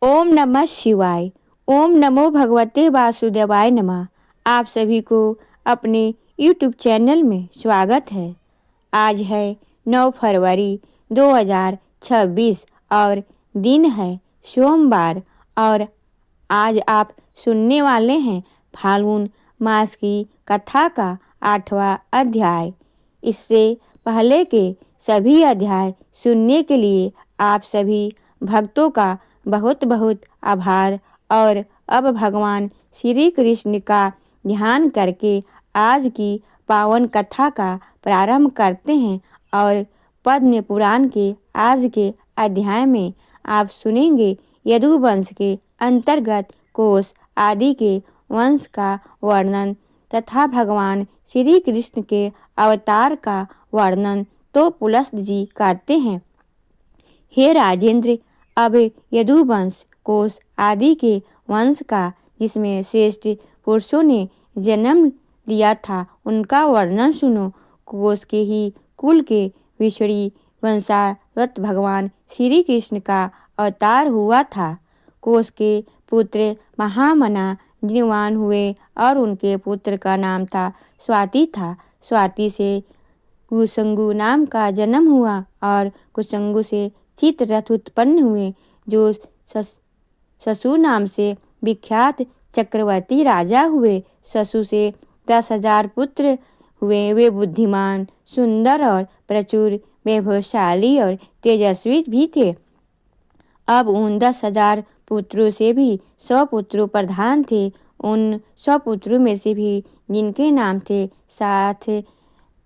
ओम नमः शिवाय। ओम नमो भगवते वासुदेवाय नमः। आप सभी को अपने YouTube चैनल में स्वागत है। आज है 9 फरवरी 2026 और दिन है सोमवार और आज आप सुनने वाले हैं फाल्गुन मास की कथा का 8वां अध्याय। इससे पहले के सभी अध्याय सुनने के लिए आप सभी भक्तों का बहुत बहुत आभार। और अब भगवान श्री कृष्ण का ध्यान करके आज की पावन कथा का प्रारंभ करते हैं। और पद्म पुराण के आज के अध्याय में आप सुनेंगे यदुवंश के अंतर्गत कोस आदि के वंश का वर्णन तथा भगवान श्री कृष्ण के अवतार का वर्णन। तो पुलस्त जी कहते हैं, हे राजेंद्र, अब यदुवंश कोस आदि के वंश का जिसमें श्रेष्ठ पुरुषों ने जन्म लिया था उनका वर्णन सुनो। कोस के ही कुल के विषणी वंशावत भगवान श्री कृष्ण का अवतार हुआ था। कोस के पुत्र महामना जिनवान हुए और उनके पुत्र का नाम था स्वाति था। स्वाति से कुसंगु नाम का जन्म हुआ और कुसंगु से चित्ररथ उत्पन्न हुए जो ससु नाम से विख्यात चक्रवर्ती राजा हुए। ससु से 10,000 पुत्र हुए। वे बुद्धिमान, सुंदर और प्रचुर वैभवशाली और तेजस्वी भी थे। अब उन 10,000 पुत्रों से भी 100 पुत्रों प्रधान थे। उन 100 पुत्रों में से भी जिनके नाम थे साथ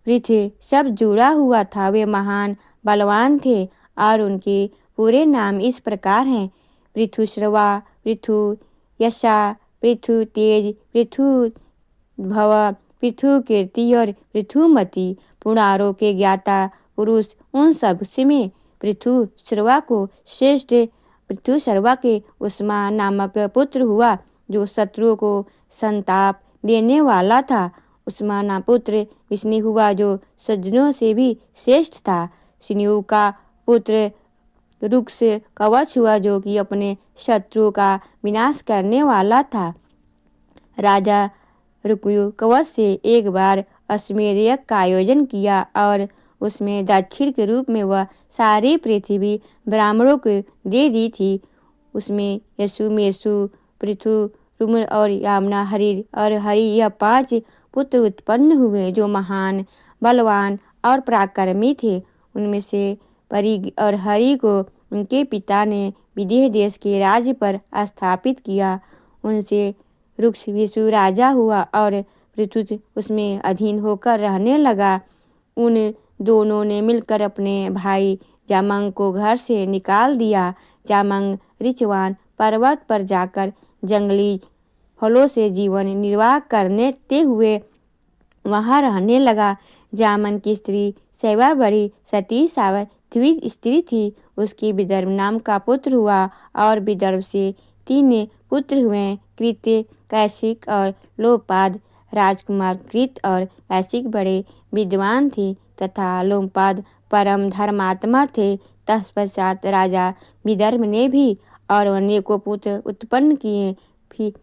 पृथ्वी सब जुड़ा हुआ था, वे महान बलवान थे और उनके पूरे नाम इस प्रकार हैं: पृथुश्रवा, पृथु यशा, पृथु तेज, पृथु भव, पृथु कीर्ति और पृथुमती। पुराणों के ज्ञाता पुरुष उन सब में पृथुश्रवा को श्रेष्ठ पृथुश्रवा के उष्मा नामक पुत्र हुआ जो शत्रुओं को संताप देने वाला था। उष्मा ना पुत्र विष्णु हुआ जो सज्जनों से भी श्रेष्ठ था। सिन्यु का पुत्र रुक्ष कवच हुआ जो कि अपने शत्रुओं का विनाश करने वाला था। राजा रुक्यु कवच से एक बार अश्वमेध यज्ञ का आयोजन किया और उसमें दक्षिण के रूप में वह सारी पृथ्वी ब्राह्मणों को दे दी थी। उसमें यशु, मेषु, पृथु, रुम और यामना, हरि और हरि यह 5 पुत्र उत्पन्न हुए जो महान, बलवान और पराक्रमी थे। उनमें से परी और हरि को उनके पिता ने विदेह देश के राज्य पर स्थापित किया। उनसे रुक्ष विषु राजा हुआ और पृथु उसमें अधीन होकर रहने लगा। उन दोनों ने मिलकर अपने भाई जामंग को घर से निकाल दिया। जामंग ऋचवान पर्वत पर जाकर जंगली फलों से जीवन निर्वाह करते हुए वहाँ रहने लगा। जामन की स्त्री शैवा बड़ी सती साध्वी स्त्री थी। उसकी विदर्भ नाम का पुत्र हुआ और विदर्भ से 3 पुत्र हुए, कृत, कैशिक और लोपाद। राजकुमार कृत और कैशिक बड़े विद्वान थे तथा लोपाद परम धर्मात्मा थे। तत्पश्चात राजा विदर्भ ने भी और अनेकों पुत्र उत्पन्न किए फिर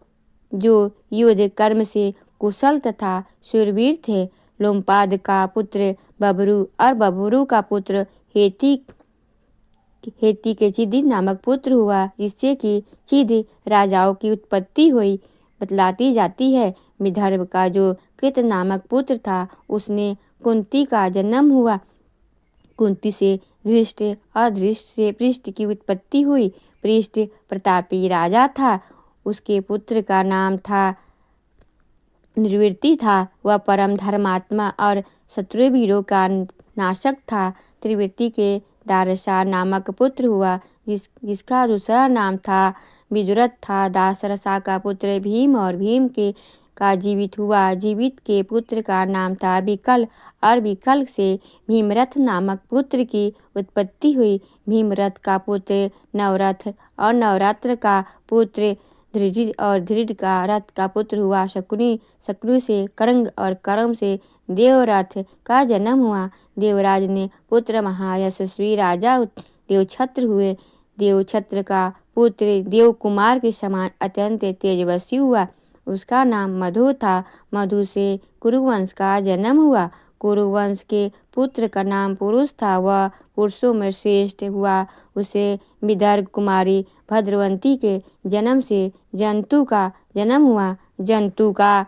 जो युद्ध कर्म से कुशल तथा शूरवीर थे। लोमपाद का पुत्र बबरू और बबरू का पुत्र हेती के चिदि नामक पुत्र हुआ, जिससे कि चिद राजाओं की उत्पत्ति हुई बतलाती जाती है। विदर्भ का जो कृत नामक पुत्र था उसने कुंती का जन्म हुआ। कुंती से धृष्ट और धृष्ट से पृष्ठ की उत्पत्ति हुई। पृष्ठ प्रतापी राजा था। उसके पुत्र का नाम था निर्वृत्ति था। वह परम धर्मात्मा और शत्रुवीरों का नाशक था। त्रिवृत्ति के दारसा नामक पुत्र हुआ जिसका दूसरा नाम था विदुरथ था। दासरसा का पुत्र भीम और भीम के का जीवित हुआ। जीवित के पुत्र का नाम था विकल और विकल से भीमरथ नामक पुत्र की उत्पत्ति हुई। भीमरथ का पुत्र नवरथ और नवरात्र का पुत्र धृढ़ और धृढ़ का रथ का पुत्र हुआ शकुनी। शकुनी से करंग और करम से देवरथ का जन्म हुआ। देवराज ने पुत्र महायशस्वी राजा देवछत्र हुए। देवछत्र का पुत्र देव कुमार के समान अत्यंत तेजस्वी हुआ। उसका नाम मधु था। मधु से कुरुवंश का जन्म हुआ। कुरुवंश के पुत्र का नाम पुरुष था। वह पुरुषों में श्रेष्ठ हुआ। उसे विदर्भ कुमारी भद्रवंती के जन्म से जंतु का जन्म हुआ। जंतु का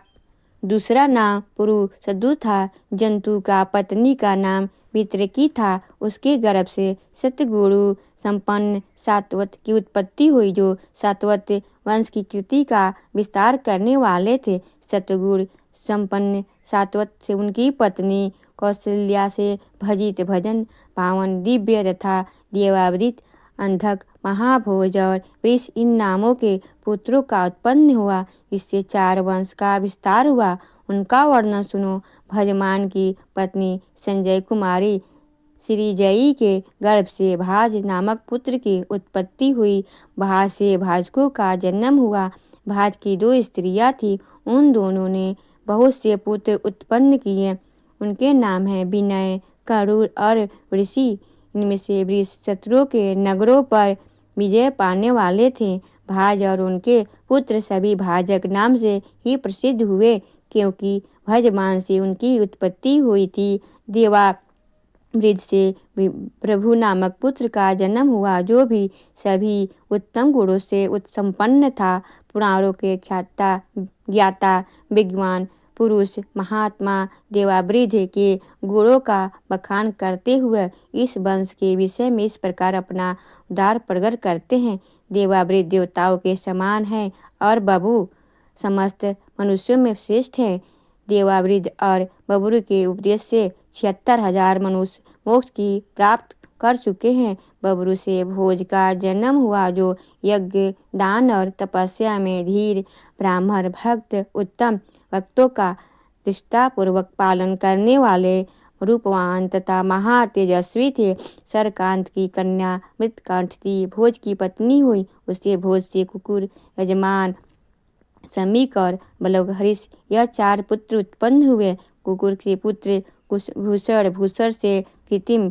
दूसरा नाम पुरुषदु था। जंतु का पत्नी का नाम वितरकी था। उसके गर्भ से सतगुरु संपन्न सातवत की उत्पत्ति हुई, जो सातवत वंश की कीर्ति का विस्तार करने वाले थे। सतगुरु संपन्न सातवत से उनकी पत्नी कौशल्या से भजित भजन पावन दिव्य तथा देवावृत अंधक महाभोज और वृष इन नामों के पुत्रों का उत्पन्न हुआ। इससे 4 वंश का विस्तार हुआ। उनका वर्णन सुनो। भजमान की पत्नी संजय कुमारी श्रीजयी के गर्भ से भाज नामक पुत्र की उत्पत्ति हुई। भाज से भाजकों का जन्म हुआ। भाज की 2 स्त्रियां थीं। उन दोनों ने बहुत से पुत्र उत्पन्न किए। उनके नाम हैं विनय, करूर और ऋषि। इनमें से वृष शत्रुओं के नगरों पर विजय पाने वाले थे। भाज और उनके पुत्र सभी भाजक नाम से ही प्रसिद्ध हुए, क्योंकि भजमान से उनकी उत्पत्ति हुई थी। देवावृत से प्रभु नामक पुत्र का जन्म हुआ, जो भी सभी उत्तम गुणों से उत्संपन्न था। पुराणों के ख्याता ज्ञाता विद्वान पुरुष महात्मा देवावृत के गुणों का बखान करते हुए इस वंश के विषय में इस प्रकार अपना उदार प्रकट करते हैं। देवावृत देवताओं के समान है और बबू समस्त मनुष्यों में श्रेष्ठ है। देवावृत और बबरू के उपदेश से 76,000 मनुष्य मोक्ष की प्राप्त कर चुके हैं। बबरू से भोज का जन्म हुआ, जो यज्ञ दान और तपस्या में धीर ब्राह्मण भक्त उत्तम भक्तों का निष्ठापूर्वक पालन करने वाले रूपवान तथा महातेजस्वी थे। सरकांत की कन्या मृतकांठ थी। भोज की पत्नी हुई। उससे भोज से कुकुर, यजमान, समीक और बलवहरिष यह 4 पुत्र उत्पन्न हुए। कुकुर के पुत्र भूषण, भूषण से कृतिम,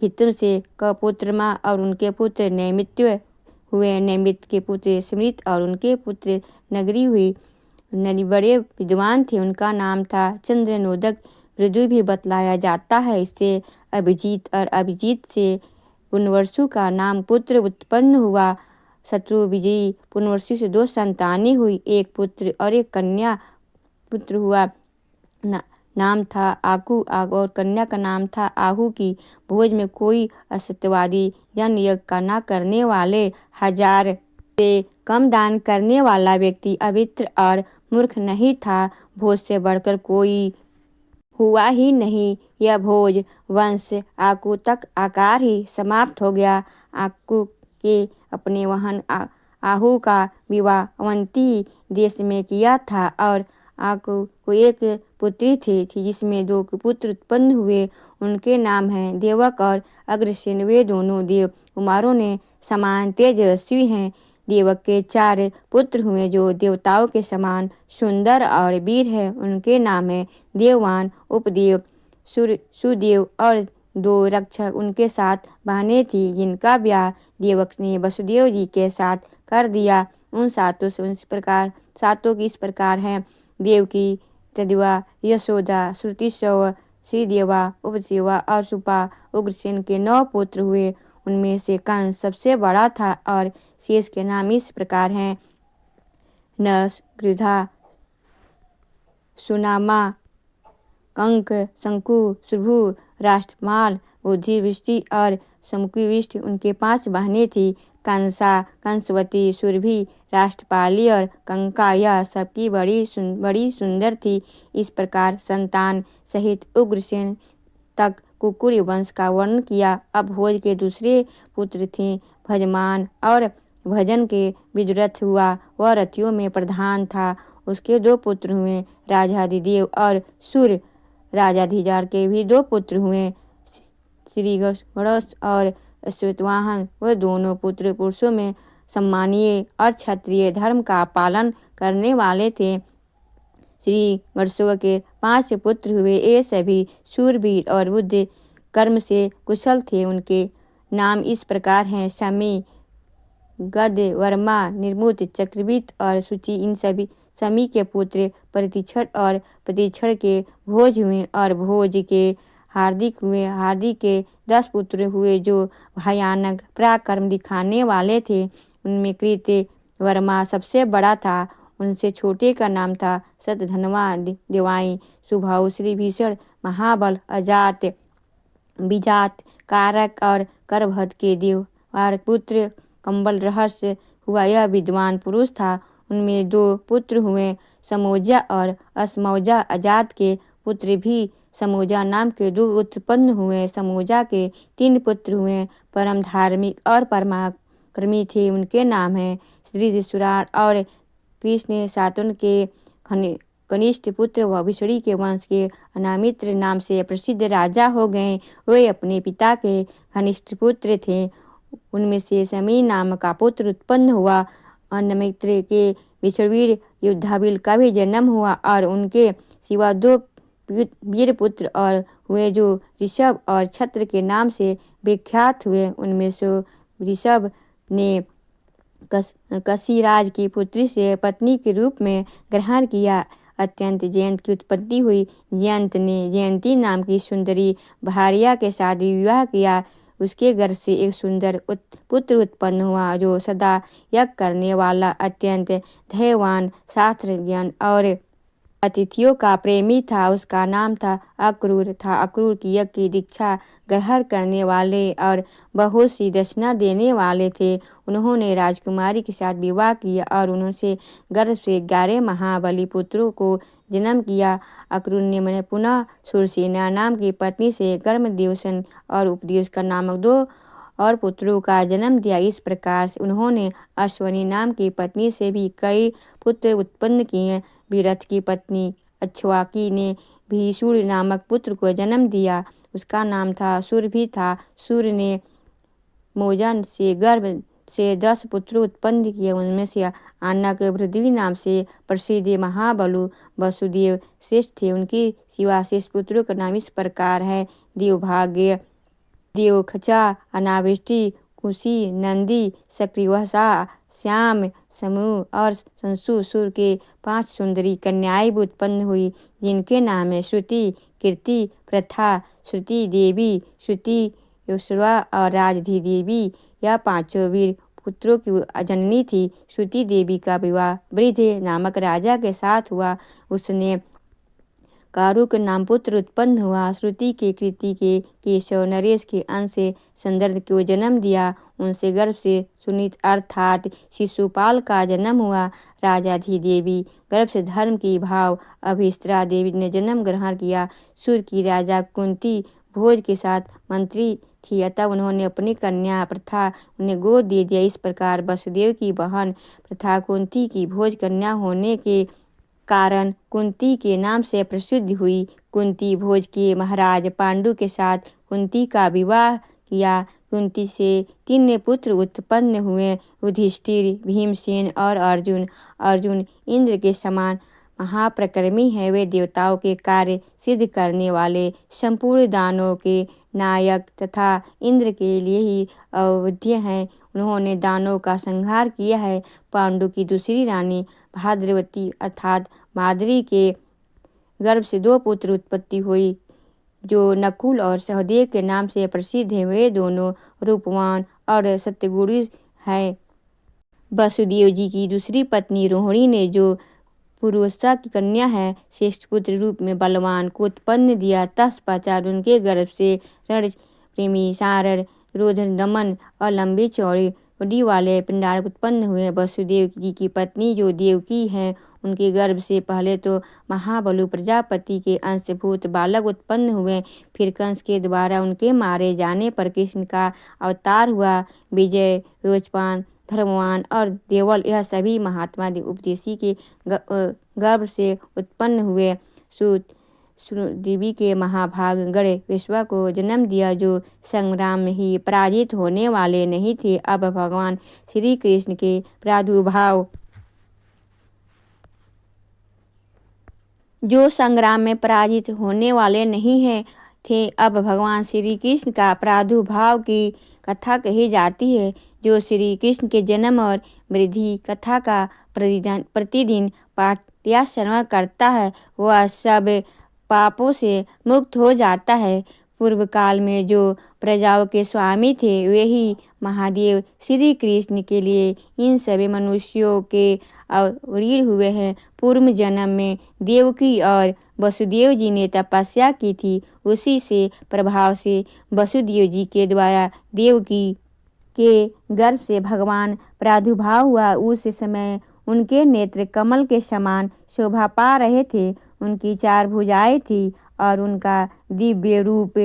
कृतिम से कपुत्रमा और उनके पुत्र नैमित्य हुए। नैमित्य के पुत्र स्मृत और उनके पुत्र नगरी हुई। नरी बड़े विद्वान थे। उनका नाम था चंद्रनोदक। मृदु भी बतलाया जाता है। इससे अभिजीत और अभिजीत से पुनवर्षु का नाम पुत्र उत्पन्न हुआ। शत्रु विजयी पुनवर्षु से 2 संतानें हुई। एक पुत्र और एक कन्या पुत्र हुआ। नाम था आकू और कन्या का नाम था आहू की। भोज में कोई असत्यवादी जन यज्ञ का न करने वाले, 1000 से कम दान करने वाला व्यक्ति अवित्र और मूर्ख नहीं था। भोज से बढ़कर कोई हुआ ही नहीं। यह भोज वंश आकू तक आकार ही समाप्त हो गया। आकू के अपने वहन आहू का विवाह अवंती देश में किया था और आकू को एक पुत्री थी जिसमें 2 पुत्र उत्पन्न हुए। उनके नाम हैं देवक और अग्रसेन। वे दोनों देव कुमारों ने समान तेजस्वी हैं। देवक के 4 पुत्र हुए, जो देवताओं के समान सुंदर और वीर है। उनके नाम हैं देववान, उपदेव, सुदेव और 2 रक्षक। उनके 7 बहनें थीं, जिनका ब्याह देवक ने वसुदेव जी के साथ कर दिया। उन सातों की इस प्रकार हैं: देवकी, तद्वा, यशोदा, श्रुतिशव, श्रीदेवा, उपसेवा और सुपा। उग्रसेन के 9 पुत्र हुए। उनमें से कंस सबसे बड़ा था और शेष के नाम इस प्रकार हैं: नस, गृधा, सुनामा, कंक, शंकु, सुभु, राष्ट्रमाल, बुद्धिवृष्टि और समुखीवृष्टि। उनके 5 बहनें थीं: कंसा, कंसवती, सुरभि, राष्ट्रपाली और कंका। यह सबकी बड़ी सुंदर थी। इस प्रकार संतान सहित उग्रसेन तक कुकुर वंश का वर्णन किया। अब भोज के दूसरे पुत्र थे भजमान और भजन के विदुरथ हुआ। वह रथियों में प्रधान था। उसके 2 पुत्र हुए, राजाधिदेव और सूर्य। राजाधिजार के भी 2 पुत्र हुए, श्री गणेश और श्वेतवाहन। वह दोनों पुत्र पुरुषों में सम्मानीय और क्षत्रिय धर्म का पालन करने वाले थे। श्री गणेशव के 5 पुत्र हुए। ये सभी शूरवीर और बुद्ध कर्म से कुशल थे। उनके नाम इस प्रकार हैं: शमी, गद्य, वर्मा, निर्मुत, चक्रवित और सूची इन सभी समी के पुत्र प्रतिक्षण और प्रतिक्षण के भोज हुए और भोज के हार्दिक हुए। हार्दिक के 10 पुत्र हुए जो भयानक पराक्रम दिखाने वाले थे। उनमें कृत्य वर्मा सबसे बड़ा था। उनसे छोटे का नाम था शतधन्वा देवाई सुभाऊ श्री भीषण महाबल अजात विजात कारक और करभद के देववार पुत्र कंबल रहस्य हुआ। यह विद्वान पुरुष था। उनमें 2 पुत्र हुए समोजा और असमौजा। अजात के पुत्र भी समोजा नाम के 2 उत्पन्न हुए। समोजा के 3 पुत्र हुए परम धार्मिक और पराक्रमी थे। उनके नाम हैं श्री सुरार और कृष्ण। सातुन के कनिष्ठ पुत्र व विषणी के वंश के अनामित्र नाम से प्रसिद्ध राजा हो गए। वे अपने पिता के घनिष्ठ पुत्र थे। उनमें से समी नाम का पुत्र उत्पन्न हुआ। अनामित्र के विषवीर युद्धाबिल का भी जन्म हुआ और उनके सिवा 2 वीर पुत्र और हुए जो ऋषभ और छत्र के नाम से विख्यात हुए। उनमें से ऋषभ ने कशीराज की पुत्री से पत्नी के रूप में ग्रहण किया। अत्यंत जयंत की उत्पत्ति हुई। जयंत ने जयंती नाम की सुंदरी भार्या के साथ विवाह किया। उसके गर्भ से एक सुंदर पुत्र उत्पन्न हुआ जो सदा यज्ञ करने वाला, अत्यंत धैर्यवान, शास्त्र ज्ञान और अतिथियों का प्रेमी था। उसका नाम था अक्रूर था। अक्रूर की यज्ञ की दीक्षा ग्रहण करने वाले और बहुत सी दक्षिणा देने वाले थे। उन्होंने राजकुमारी के साथ विवाह किया और उनसे गर्भ से 11 महाबली पुत्रों को जन्म किया। अक्रूर ने मैंने पुनः सुरसेना नाम की पत्नी से कर्मदेवसन और उपदेश नामक 2 और पुत्रों का जन्म दिया। इस प्रकार से उन्होंने अश्वनी नाम की पत्नी से भी कई पुत्र उत्पन्न किए। विरथ की पत्नी अक्षवाकी ने भीषुर नामक पुत्र को जन्म दिया। उसका नाम था सुरभि था। सूर्य ने मोजन से गर्भ से 10 पुत्र उत्पन्न किए। उनमें से आनक पृथ्वी नाम से प्रसिद्ध महाबलु वसुदेव श्रेष्ठ थे। उनकी सिवा शेष पुत्रों का नाम इस प्रकार है: देवभाग्य, देवखचा, अनावृष्टि, कुशी, नंदी, सक्रिवसा, श्याम, समूह और संसु। सुर के 5 सुंदरी कन्याएं भी उत्पन्न हुई जिनके नाम है श्रुति, कीर्ति, प्रथा, श्रुति देवी, श्रुति युष्वा और राजधी देवी। यह 5 वीर पुत्रों की जननी थी। श्रुति देवी का विवाह वृद्ध नामक राजा के साथ हुआ। उसने कारुक नाम पुत्र उत्पन्न हुआ। श्रुति के कृति के केशव नरेश के अंश से संदर्भ को जन्म दिया। उनसे गर्भ से सुनीत अर्थात शिशुपाल का जन्म हुआ। राजाधी देवी गर्भ से धर्म की भाव अभिस्त्रा देवी ने जन्म ग्रहण किया। सूर्य की राजा कुंती भोज के साथ मंत्री थी, अतः उन्होंने अपनी कन्या प्रथा उन्हें गोद दे दिया। इस प्रकार वसुदेव की बहन प्रथा कुंती की भोज कन्या होने के कारण कुंती के नाम से प्रसिद्ध हुई। कुंती भोज के महाराज पांडु के साथ कुंती का विवाह किया। कुंती से 3 पुत्र उत्पन्न हुए: युधिष्ठिर, भीमसेन और अर्जुन। अर्जुन इंद्र के समान महाप्रक्रमी है। वे देवताओं के कार्य सिद्ध करने वाले, संपूर्ण दानों के नायक तथा इंद्र के लिए ही अवध्य हैं। उन्होंने दानों का संहार किया है। पांडु की दूसरी रानी भाद्रवती अर्थात माद्री के गर्भ से 2 पुत्र उत्पत्ति हुई जो नकुल और सहदेव के नाम से प्रसिद्ध हैं। वे दोनों रूपवान और सत्यगुणी हैं। वसुदेव जी की दूसरी पत्नी रोहिणी ने जो पुरुषा की कन्या है, श्रेष्ठ पुत्र रूप में बलवान को उत्पन्न दिया। तत्पश्चात उनके गर्भ से रण प्रेमी सारर, रोधन दमन और लंबी चौड़ी बड़ी वाले पिंडारक उत्पन्न हुए। वसुदेव जी की पत्नी जो देवकी हैं, उनके गर्भ से पहले तो महाबलु प्रजापति के अंशभूत बालक उत्पन्न हुए। फिर कंस के द्वारा उनके मारे जाने पर कृष्ण का अवतार हुआ। विजय, रोचपान, धर्मवान और देवल यह सभी महात्मा उपदेशी के गर्भ से उत्पन्न हुए। सूत देवी के महाभाग गण विश्वा को जन्म दिया जो संग्राम में ही पराजित होने वाले नहीं थे। अब भगवान श्री कृष्ण के प्रादुर्भाव जो संग्राम में पराजित होने वाले नहीं हैं थे। अब भगवान श्री कृष्ण का प्रादुर्भाव की कथा कही जाती है जो श्री कृष्ण के जन्म और वृद्धि कथा का प्रतिदिन पाठ या श्रवण करता है वह सब पापों से मुक्त हो जाता है। पूर्व काल में जो प्रजाओं के स्वामी थे वही महादेव श्री कृष्ण के लिए इन सभी मनुष्यों के अवतीर्ण हुए हैं। पूर्व जन्म में देवकी और वसुदेव जी ने तपस्या की थी, उसी से प्रभाव से वसुदेव जी के द्वारा देवकी के गर्भ से भगवान प्रादुर्भाव हुआ। उस समय उनके नेत्र कमल के समान शोभा पा रहे थे, उनकी 4 भुजाएं थी और उनका दिव्य रूप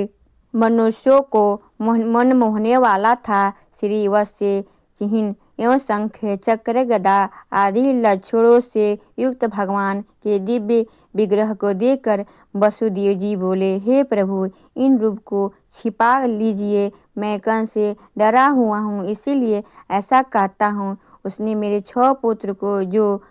मनुष्यों को मन मोहने वाला था। श्री वत्स्य चिन्ह एवं शंख चक्र गदा आदि लक्षणों से युक्त भगवान के दिव्य विग्रह को देखकर वसुदेव जी बोले, हे प्रभु, इन रूप को छिपा लीजिए, मैं कंस से डरा हुआ हूँ इसीलिए ऐसा कहता हूँ। उसने मेरे 6 पुत्र को जो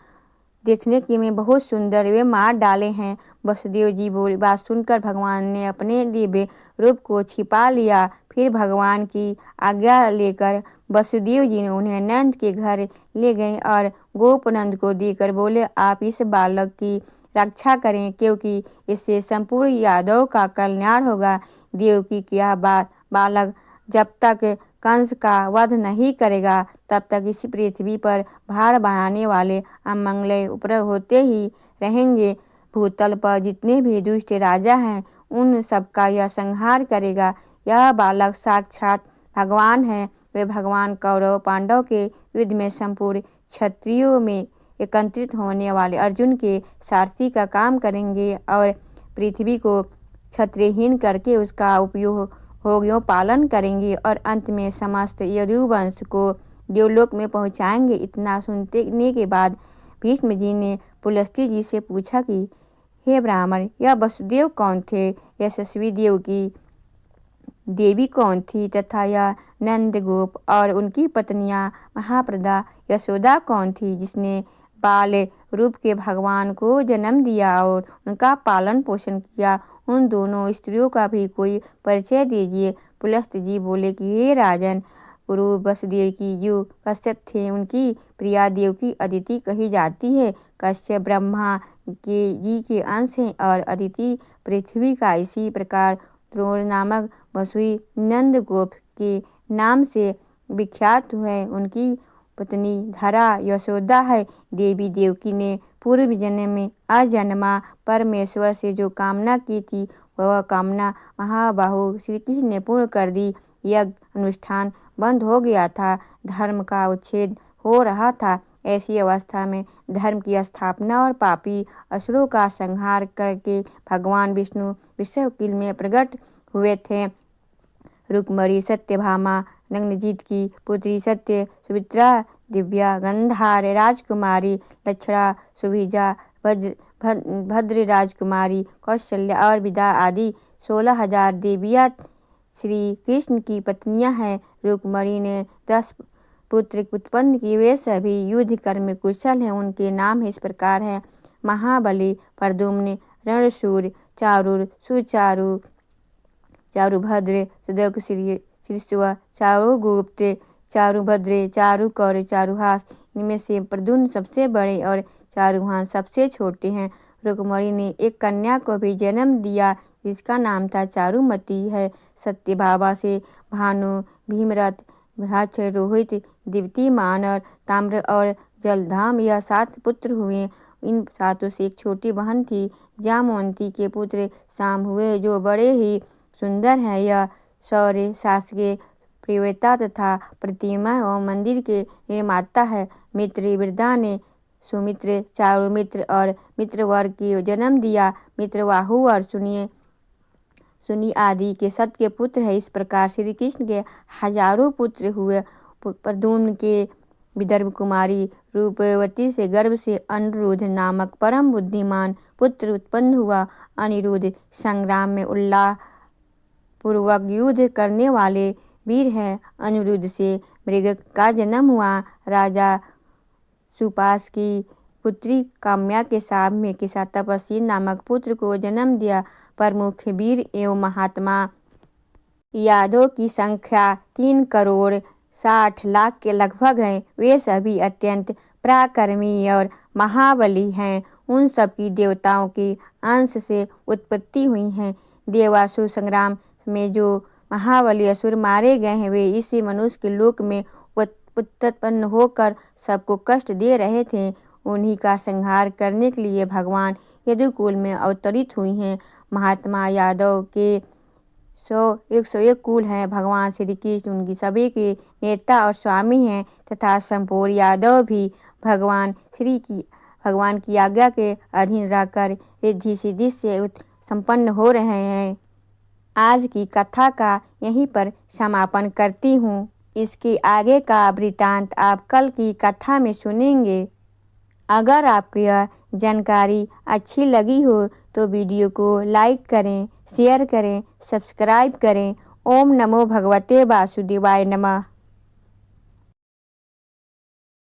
देखने के में बहुत सुंदर वे मार डाले हैं। वसुदेव जी बोले, बात सुनकर भगवान ने अपने दिव्य रूप को छिपा लिया। फिर भगवान की आज्ञा लेकर वसुदेव जी ने उन्हें नंद के घर ले गए और गोपनंद को देकर बोले, आप इस बालक की रक्षा करें क्योंकि इससे संपूर्ण यादव का कल्याण होगा। देवकी की यह बालक जब तक कंस का वध नहीं करेगा तब तक इस पृथ्वी पर भार बढ़ाने वाले अमंगल उपद्रव होते ही रहेंगे। भूतल पर जितने भी दुष्ट राजा हैं उन सबका यह संहार करेगा। यह बालक साक्षात भगवान है। वे भगवान कौरव पांडव के युद्ध में संपूर्ण क्षत्रियों में एकत्रित होने वाले अर्जुन के सारथी का काम करेंगे और पृथ्वी को क्षत्रियहीन करके उसका उपयोगियों पालन करेंगे और अंत में समस्त यदुवंश को देवलोक में पहुंचाएंगे। इतना सुनने के बाद भीष्म जी ने पुलस्त्य जी से पूछा कि हे ब्राह्मण, यह वसुदेव कौन थे, यशस्वी देव की देवी कौन थी तथा यह नंद गोप और उनकी पत्नियां महाप्रदा यशोदा कौन थी जिसने बाल रूप के भगवान को जन्म दिया और उनका पालन पोषण किया। उन दोनों स्त्रियों का भी कोई परिचय दीजिए। पुलस्त्य जी बोले कि हे राजन, पूर्व वसुदेव की जो कश्यप थे उनकी प्रिया देवकी अदिति कही जाती है। कश्यप ब्रह्मा के जी के अंश हैं और अदिति पृथ्वी का। इसी प्रकार द्रोण नामक वसुई नंद गोप के नाम से विख्यात है। उनकी पत्नी धरा यशोदा है। देवी देवकी ने पूर्व जन्म में अजन्मा परमेश्वर से जो कामना की थी वह कामना महाबाहु श्री कृष्ण ने पूर्ण कर दी। यज्ञ अनुष्ठान बंद हो गया था, धर्म का उच्छेद हो रहा था। ऐसी अवस्था में धर्म की स्थापना और पापी असुरों का संहार करके भगवान विष्णु विश्वकिल में प्रकट हुए थे। रुक्मणी सत्यभामा नग्नजीत की पुत्री, सत्य सुमित्रा दिव्या गंधार राजकुमारी, लक्षणा सुभिजा भद्र राजकुमारी, कौशल्या और विदा आदि 16,000 देवियाँ श्री कृष्ण की पत्नियां हैं। रुक्मणी ने 10 पुत्र उत्पन्न किए, वे सभी युद्ध कर्म में कुशल हैं। उनके नाम इस प्रकार हैं, महाबली, प्रद्युम्न, रणशूर, चारुर, सुचारु, चारुभद्र, सदक, श्रीश्व, चारुगुप्त, चारुभद्र, चारुकौर, चारुहास। इनमें से प्रद्युम्न सबसे बड़े और चारुहास सबसे छोटे हैं। रुक्मणी ने एक कन्या को भी जन्म दिया जिसका नाम था चारुमती है। सत्यभामा से भानु, भीमरथ, भाक्ष, रोहित, दीप्तिमान और ताम्र और जलधाम यह 7 पुत्र हुए। इन 7 से एक छोटी बहन थी। जामवंती के पुत्र शाम हुए जो बड़े ही सुंदर हैं। यह शौर्य, शासकीय प्रियता तथा प्रतिमा एवं मंदिर के निर्माता है। मित्र वृद्धा ने सुमित्र, चारुमित्र और मित्रवर्ग की जन्म दिया। मित्रवाहु और सुनी आदि के सत के पुत्र है। इस प्रकार श्री कृष्ण के हजारों पुत्र हुए। प्रद्युम्न के विदर्भ कुमारी रूपवती से गर्भ से अनिरुद्ध नामक परम बुद्धिमान पुत्र उत्पन्न हुआ। अनिरुद्ध संग्राम में उल्लास पूर्वक युद्ध करने वाले वीर हैं। अनिरुद्ध से मृग का जन्म हुआ। राजा सुपास की पुत्री काम्या के साथ में के साथ तपस्वी नामक पुत्र को जन्म दिया। प्रमुख वीर एवं महात्मा यादव की संख्या 3 करोड़ 60 लाख के लगभग हैं। वे सभी अत्यंत पराक्रमी और महाबली हैं। उन सब की देवताओं के अंश से उत्पत्ति हुई हैं। देवासुर संग्राम में जो महाबली असुर मारे गए हैं, वे इसी मनुष्य के लोक में उत्पन्न होकर सबको कष्ट दे रहे थे। उन्हीं का संहार करने के लिए भगवान यदुकुल में अवतरित हुई हैं। महात्मा यादव के 101 कुल हैं। भगवान श्री कृष्ण उनकी सभी के नेता और स्वामी हैं तथा संपूर्ण यादव भी भगवान की आज्ञा के अधीन रहकर रिद्धि सिद्धि से संपन्न हो रहे हैं। आज की कथा का यहीं पर समापन करती हूँ। इसके आगे का वृतांत आप कल की कथा में सुनेंगे। अगर आपको यह जानकारी अच्छी लगी हो तो वीडियो को लाइक करें, शेयर करें, सब्सक्राइब करें। ओम नमो भगवते वासुदेवाय नमः।